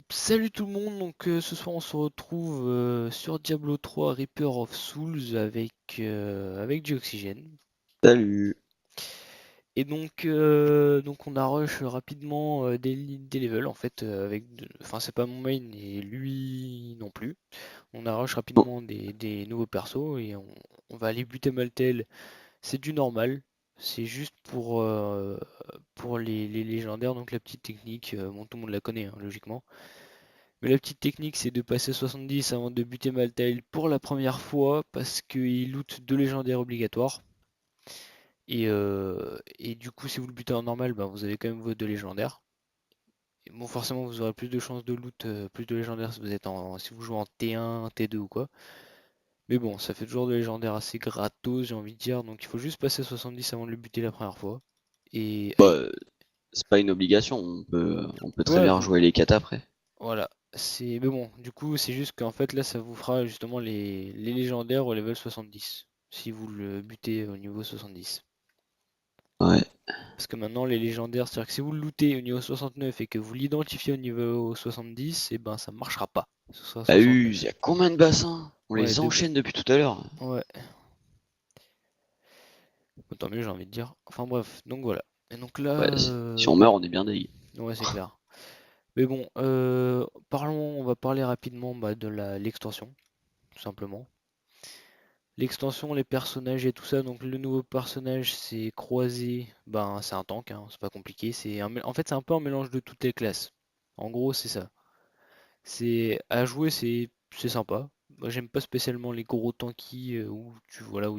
Salut tout le monde, donc ce soir on se retrouve sur Diablo 3 Reaper of Souls avec du oxygène. Salut. Et donc on a rush rapidement des levels en fait enfin c'est pas mon main et lui non plus. On a rush Bon, rapidement des nouveaux persos et on va aller buter Maltel. C'est du normal, c'est juste pour les légendaires, donc la petite technique, bon tout le monde la connaît hein, logiquement. Mais la petite technique, c'est de passer 70 avant de buter Maltail pour la première fois parce qu'il loot 2 légendaires obligatoires. Et du coup, si vous le butez en normal, bah, vous avez quand même vos 2 légendaires. Et bon, forcément, vous aurez plus de chances de loot, plus de légendaires si vous jouez en T1, T2 ou quoi. Mais bon, ça fait toujours de légendaires assez gratos, j'ai envie de dire. Donc il faut juste passer 70 avant de le buter la première fois. Et aïe. bah, c'est pas une obligation, on peut très Ouais, bien rejouer les 4 après. voilà. Mais bon, du coup, c'est juste qu'en fait, là, ça vous fera justement les légendaires au level 70. Si vous le butez au niveau 70. Ouais. Parce que maintenant, les légendaires, c'est-à-dire que si vous le lootez au niveau 69 et que vous l'identifiez au niveau 70, et ben ça marchera pas. Ce sera Ah oui, il 69. y a combien de bassins? On Ouais, les enchaîne depuis tout à l'heure. ouais. Tant mieux, j'ai envie de dire. Enfin bref, donc voilà. Et donc là, Ouais, si on meurt, on est bien dégueu. ouais, c'est clair. Mais bon, on va parler rapidement bah, de l'extension, tout simplement. L'extension, les personnages et tout ça, donc le nouveau personnage c'est Croisé, ben c'est un tank, hein, c'est pas compliqué, en fait c'est un peu un mélange de toutes les classes. En gros c'est ça. C'est à jouer, c'est sympa. Moi j'aime pas spécialement les gros tanky où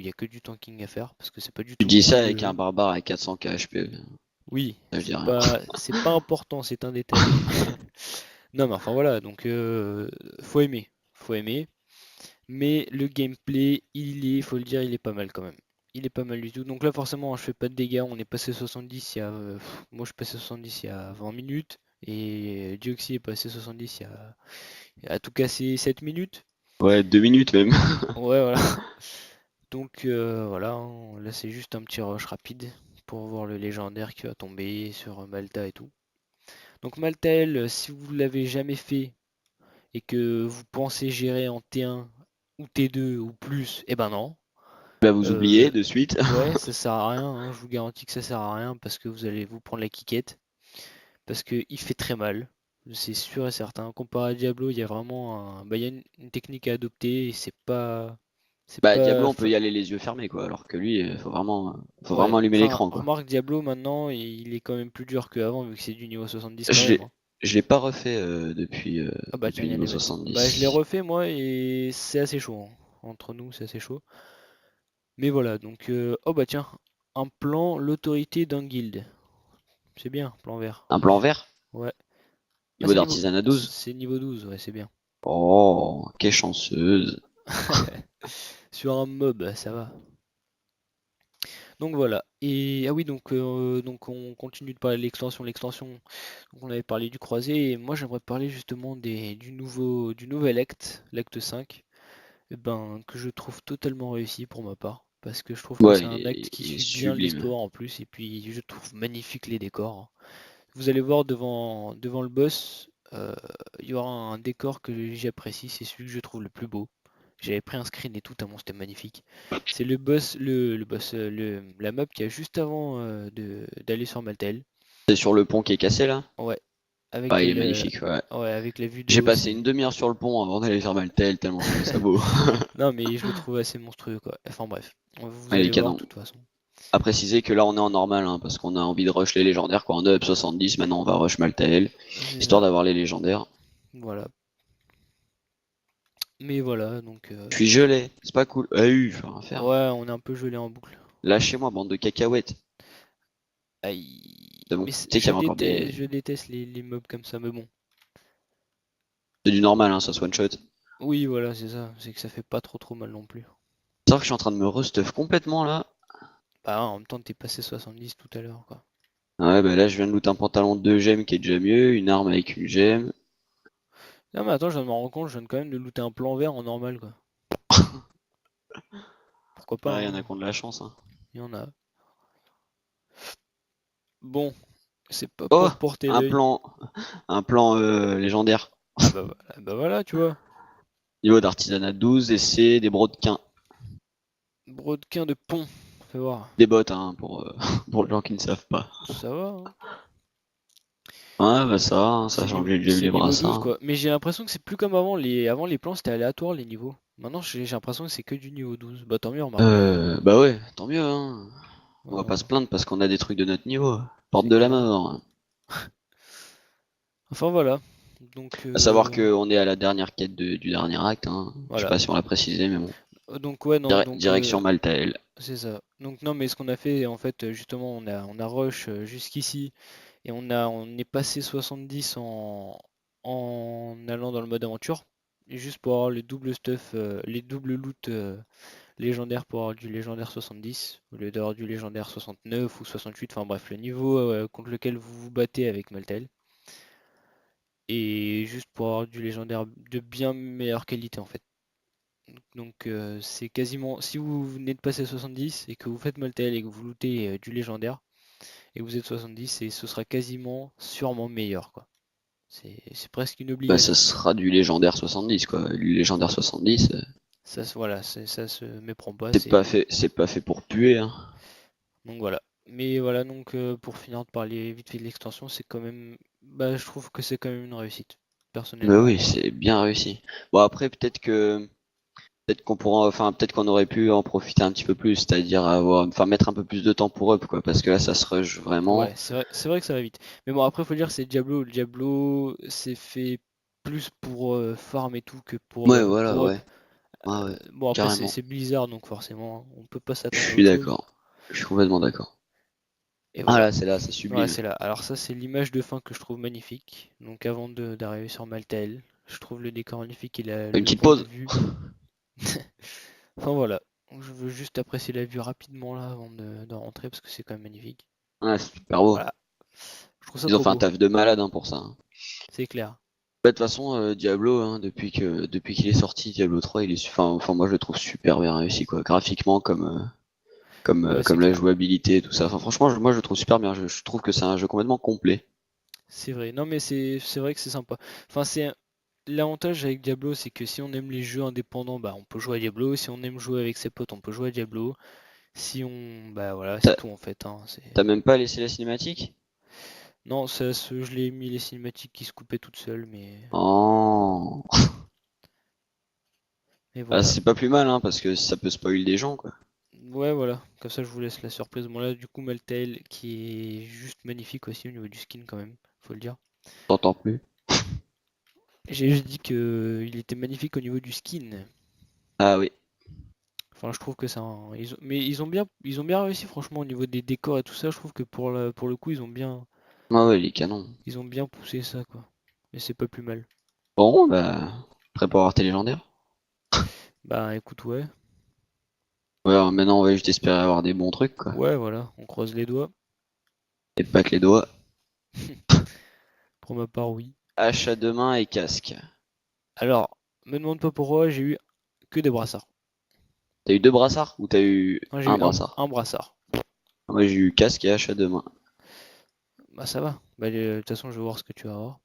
il y a que du tanking à faire parce que c'est pas du Tu tout dis mon ça style de avec un jeu. barbare à 400 HP. Oui, Ça, je dis rien. c'est pas important, c'est un détail. Non mais enfin voilà, donc faut aimer. Mais le gameplay, faut le dire, il est pas mal quand même. Il est pas mal du tout. Donc là, forcément, je fais pas de dégâts. On est passé 70 moi, je suis passé 70 il y a 20 minutes. Et Dioxy est passé 70 il y a tout cassé 7 minutes. Ouais, 2 minutes même. Ouais, voilà. Donc voilà, hein. Là, c'est juste un petit rush rapide pour voir le légendaire qui va tomber sur Malta et tout. Donc Maltael, si vous l'avez jamais fait et que vous pensez gérer en T1 ou T2 ou plus, eh ben non. Bah vous Euh, oubliez de suite. ouais, ça sert à rien, hein, je vous garantis que ça sert à rien parce que vous allez vous prendre la quiquette. Parce qu'il fait très mal, c'est sûr et certain. Comparé à Diablo, il y a vraiment il y a une technique à adopter et c'est pas. C'est Bah Diablo, pas. on peut y aller les yeux fermés quoi, alors que lui, faut Ouais, vraiment allumer enfin, l'écran quoi. remarque Diablo maintenant, il est quand même plus dur qu'avant vu que c'est du niveau 70 quand Je même, l'ai, hein. je l'ai pas refait Ah bah tiens, depuis il y a niveau les vaches. Bah je l'ai 70. refait moi et c'est assez chaud, hein. Entre nous, c'est assez chaud. Mais voilà, donc oh bah tiens, un plan, l'autorité d'un guild. C'est bien, plan vert. Un plan vert? Ouais. Ah, Niveau d'artisanat 12? c'est niveau 12, ouais, c'est bien. Oh, quelle chanceuse. Sur un mob, ça va. Donc voilà. Et ah oui, donc on continue de parler de l'extension. L'extension, donc on avait parlé du croisé. Et moi, j'aimerais parler justement du nouvel acte, l'acte 5, que je trouve totalement réussi pour ma part. Parce que je trouve que Ouais, c'est un acte qui il est suit bien sublime. l'histoire en plus. Et puis, je trouve magnifique les décors. Vous allez voir devant le boss, il y aura un décor que j'apprécie, c'est celui que je trouve le plus beau. J'avais pris un screen et tout, tellement c'était magnifique. C'est le boss, la map qui a juste avant d'aller sur Maltael. C'est sur le pont qui est cassé là? Ouais, Ah, avec il est le, magnifique, ouais. ouais, avec la vue de J'ai haut, passé une c'est. demi-heure sur le pont avant d'aller faire Maltel, tellement je trouvais ça beau. Non, mais je le trouve assez monstrueux, quoi. Enfin bref, vous Allez, allez voir de canon. toute façon. À préciser que là on est en normal, hein, parce qu'on a envie de rush les légendaires, quoi. On est up 70, maintenant on va rush Maltael, C'est histoire ça, d'avoir les légendaires. voilà. Mais voilà, Je suis gelé, c'est pas cool. Ah oui, faut rien faire. ouais, on est un peu gelé en boucle. Lâchez-moi, bande de cacahuètes. Aïe. C'est bon. Mais Tu sais qu'il y avait encore des. je déteste les mobs comme ça, mais bon. C'est du normal, hein, ça se one shot. C'est Oui, voilà, c'est ça. C'est que ça fait pas trop mal non plus. vrai que je suis en train de me restuff complètement là. Bah, en même temps, t'es passé 70 tout à l'heure, quoi. Ouais, bah là je viens de loot un pantalon de 2 gemmes qui est déjà mieux, une arme avec une gemme. Non, mais attends, je viens de me rendre compte, je viens quand même de looter un plan vert en normal, quoi. pourquoi pas, Ouais, il y en hein. a qui ont de la chance, hein. Il y en a. Bon, c'est pas Oh, pour porter un l'œil. plan, un plan légendaire. Bah voilà, tu vois. Niveau d'artisanat 12, et c'est des brodequins. Brodequin de pont, fais voir. Des bottes, hein, pour les gens qui ne savent pas. Ça va, hein. Ouais, bah ça, hein, C'est sachant que niveau, j'ai déjà vu c'est les niveau brassards, 12 hein. quoi. Mais j'ai l'impression que c'est plus comme avant. Avant les plans c'était aléatoire les niveaux. Maintenant j'ai l'impression que c'est que du niveau 12. Bah tant mieux, remarque. Bah ouais, tant mieux, hein. On va pas se Euh, plaindre parce qu'on a des trucs de notre niveau. Porte c'est de la clair. mort. Enfin voilà. Donc À savoir qu'on est à la dernière quête du dernier acte, hein. Je sais voilà. pas si on l'a précisé, mais bon. Donc ouais non donc Direction Maltael. c'est ça. Donc non mais ce qu'on a fait en fait justement on a rush jusqu'ici et on est passé 70 en allant dans le mode aventure. Et juste pour avoir le double stuff, les doubles loot légendaire pour avoir du légendaire 70 au lieu d'avoir du légendaire 69 ou 68, enfin bref, le niveau contre lequel vous vous battez avec Maltael. Et juste pour avoir du légendaire de bien meilleure qualité en fait. Donc c'est quasiment, si vous venez de passer 70 et que vous faites Maltael et que vous lootez du légendaire et que vous êtes 70, et ce sera quasiment sûrement meilleur quoi. C'est presque une Bah ça obligation. sera du légendaire 70, quoi. Du légendaire 70, Voilà, ça se méprend pas, c'est pas fait pour puer, hein. donc voilà. Mais voilà, donc pour finir de parler vite fait de l'extension, c'est quand même, bah, je trouve que c'est quand même une réussite, Bah personnellement. oui, c'est bien réussi. Bon après peut-être qu'on pourra, enfin peut-être qu'on aurait pu en profiter un petit peu plus, c'est-à-dire enfin mettre un peu plus de temps pour up, quoi, parce que là ça se rush Ouais, vraiment. c'est vrai que ça va vite. Mais bon, après, faut dire, c'est Diablo. Le Diablo, c'est fait plus pour farm et tout que Ouais, voilà, pour up. ouais, ouais, ouais, Bon, après, carrément. c'est Blizzard, donc forcément, hein, on peut pas Je s'attendre à suis autre chose. d'accord. Je suis complètement d'accord. Et Ah voilà. là, c'est là, c'est Ouais, sublime. c'est là. Alors ça, c'est l'image de fin que je trouve magnifique. Donc avant d'arriver sur Maltael, je trouve le décor magnifique et Une le petite point de pause. vue. Enfin voilà. Je veux juste apprécier la vue rapidement là avant d'en rentrer parce que c'est quand même magnifique. Ouais, c'est super beau. Voilà. Je trouve ça Ils ont trop fait un beau. taf de malade, hein, pour ça, hein. C'est clair. Bah, de toute façon, Diablo, hein, depuis qu'il est sorti, Diablo 3, enfin, moi je le trouve super bien réussi, quoi. Graphiquement, Ouais, c'est comme la clair. jouabilité et tout ça. Enfin, franchement, moi je le trouve super bien. Je trouve que c'est un jeu complètement complet. C'est vrai. Non mais c'est vrai que c'est sympa. Enfin c'est l'avantage avec Diablo, c'est que si on aime les jeux indépendants, bah on peut jouer à Diablo. Si on aime jouer avec ses potes, on peut jouer à Diablo. Si on, bah voilà, c'est T'as tout en fait, hein. C'est t'as même pas laissé la cinématique? non, je l'ai mis les cinématiques qui se coupaient toutes seules, Oh. mais Ah, voilà. c'est pas plus mal, hein, parce que ça peut spoil des gens, quoi. Ouais, voilà. Comme ça, je vous laisse la surprise. Bon là, du coup, Maltail qui est juste magnifique aussi au niveau du skin quand même, faut le dire. T'entends plus. J'ai juste dit que il était magnifique au niveau du skin. Ah oui. Enfin, je trouve que c'est un... Mais ils ont bien réussi franchement au niveau des décors et tout ça. Je trouve que pour le coup, Ah ouais, les canons. ils ont bien poussé ça quoi. Mais c'est pas plus mal. Bon, bah, prêt pour avoir tes légendaires? Bah écoute, ouais, Ouais, alors maintenant on va juste espérer avoir des bons trucs, quoi. ouais, voilà, on croise les doigts. Et pas que les doigts. Pour ma part, oui. Hache à deux mains et casque. Alors, me demande pas pourquoi, j'ai eu que des brassards. T'as eu deux brassards ou t'as eu Moi, j'ai un eu brassard? un brassard. Moi j'ai eu casque et hache à deux mains. Bah ça va. Bah de toute façon, je vais voir ce que tu vas avoir.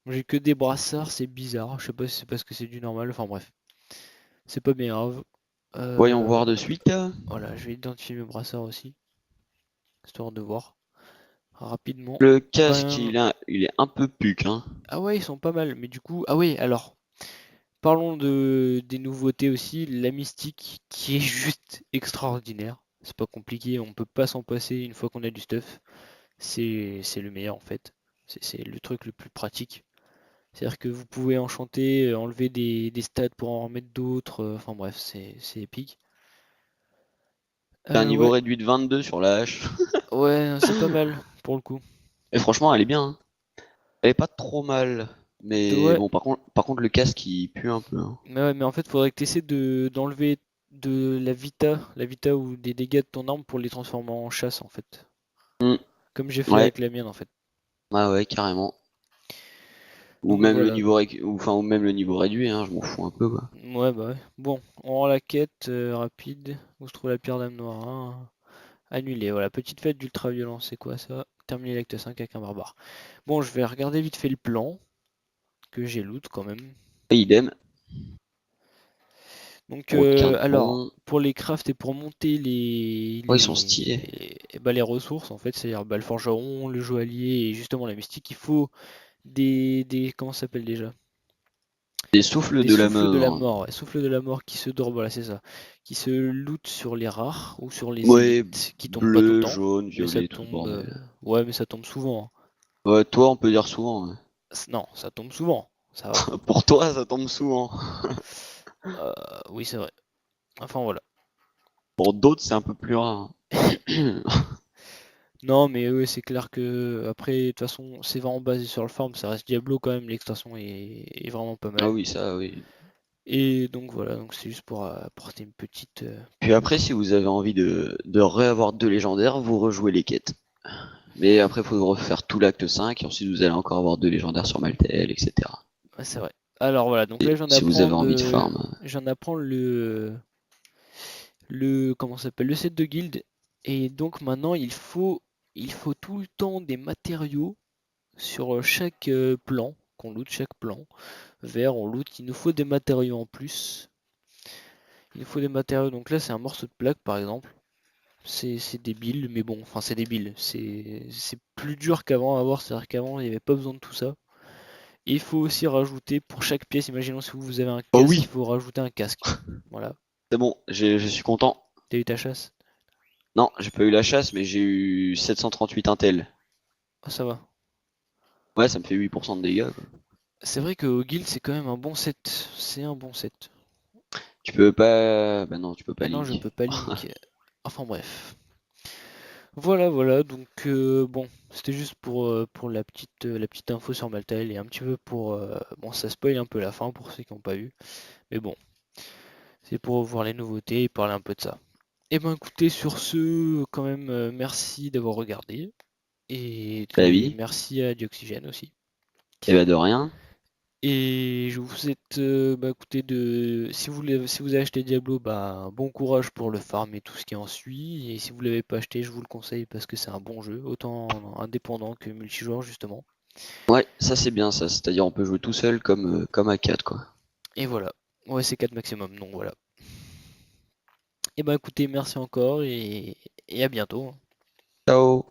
Moi, j'ai que des brassards, c'est bizarre. Je sais pas si c'est parce que c'est du normal. Enfin bref, c'est pas bien grave. Voyons Euh, voir de suite. voilà, je vais identifier mes brassards aussi, histoire de voir rapidement. Le casque, Ben, il est un peu puc, hein. ah ouais, ils sont pas mal. Mais du coup, ah ouais, alors, parlons des nouveautés aussi. La mystique qui est juste extraordinaire. C'est pas compliqué, on peut pas s'en passer une fois qu'on a du stuff. C'est le meilleur en fait. C'est le truc le plus pratique. C'est-à-dire que vous pouvez enchanter, enlever des stats pour en remettre d'autres. Enfin bref, c'est épique. T'as un niveau Ouais, réduit de 22 sur la hache. ouais, c'est pas mal pour le coup. Et franchement, elle est bien, hein. Elle est pas trop mal. Mais Ouais, bon, par contre, le casque, il pue un peu, hein. mais ouais, mais en fait, faudrait que tu essaies d'enlever de la vita ou des dégâts de ton arme pour les transformer en chasse en fait. Hmm, Comme j'ai fait ouais, avec la mienne en fait. ouais, ouais, carrément. Ou Donc même le voilà. niveau ou même le niveau réduit, hein, je m'en fous un peu quoi. Ouais, bah ouais. Bon, on rend la quête rapide. Où se trouve la pierre d'âme noire, hein. Annulé. Voilà, petite fête d'ultra-violence, c'est quoi ça? Terminer l'acte 5 avec un barbare. Bon, je vais regarder vite fait le plan, que j'ai loot quand même. Et idem, Donc, aucun alors, pont. pour les crafts et pour monter les, Oh, ils sont stylés. les ressources, en fait, c'est-à-dire bah, le forgeron, le joaillier et justement la mystique, il faut comment ça s'appelle déjà? Des souffles Des de la souffles de la mort. mort, ouais, souffles de la mort qui se dorment, voilà, c'est ça. Qui se lootent sur les rares ou sur les Ouais, élites, qui tombent pas tout le bleu, temps, jaune, mais ça violet, tout ce tombe, bordel. ouais, mais ça tombe souvent, hein. Ouais, toi, on peut dire souvent, ouais. Non, ça tombe souvent, ça va. Pour toi, ça tombe souvent. Euh, oui, c'est vrai. Enfin voilà. Pour d'autres, c'est un peu plus rare. Non, mais oui, c'est clair que après, de toute façon, c'est vraiment basé sur le farm, ça reste Diablo quand même, l'extension est vraiment pas Ah mal. oui, ça, oui. Et donc voilà, donc c'est juste pour apporter une petite. Puis après, si vous avez envie de réavoir deux légendaires, vous rejouez les quêtes. Mais après, il faut refaire tout l'acte 5, et ensuite vous allez encore avoir deux légendaires sur Maltael, etc. Ouais, c'est vrai. Alors voilà, donc là Si vous avez envie de farm. j'en apprends le comment ça s'appelle, le set de guild. Et donc maintenant il faut tout le temps des matériaux sur chaque plan, qu'on loot chaque plan. Vert, on loot, il nous faut des matériaux en plus. Il nous faut des matériaux, donc là c'est un morceau de plaque par exemple. C'est débile, mais bon, enfin c'est débile. C'est plus dur qu'avant à avoir, c'est-à-dire qu'avant il n'y avait pas besoin de tout ça. Et il faut aussi rajouter pour chaque pièce, imaginons si vous avez un Oh casque, il oui, faut rajouter un casque. Voilà. c'est bon, je suis content. T'as eu ta chasse? Non, j'ai pas eu la chasse, mais j'ai eu 738 intel. Ah, ça va. Ouais, ça me fait 8% de dégâts, quoi. C'est vrai qu'au guild c'est quand même un bon set. C'est un bon set. Tu peux pas... Bah non, tu peux pas Et non, je link. peux pas link. Enfin bref. Voilà, voilà, donc bon, c'était juste pour la petite info sur Maltael et un petit peu pour... bon, ça spoil un peu la fin pour ceux qui n'ont pas vu, mais bon, c'est pour voir les nouveautés et parler un peu de ça. Et ben écoutez, sur ce, quand même, merci d'avoir regardé, Bah et oui, merci à Dioxygène aussi. et bah de rien. Et je vous souhaite, bah écoutez, si vous avez acheté Diablo, bah bon courage pour le farm et tout ce qui en suit. Et si vous l'avez pas acheté, je vous le conseille parce que c'est un bon jeu, autant indépendant que multijoueur justement. Ouais, ça c'est bien ça, c'est-à-dire on peut jouer tout seul comme à 4 quoi. Et voilà. Ouais, c'est 4 maximum, donc voilà. Et bah écoutez, merci encore et à bientôt. Ciao!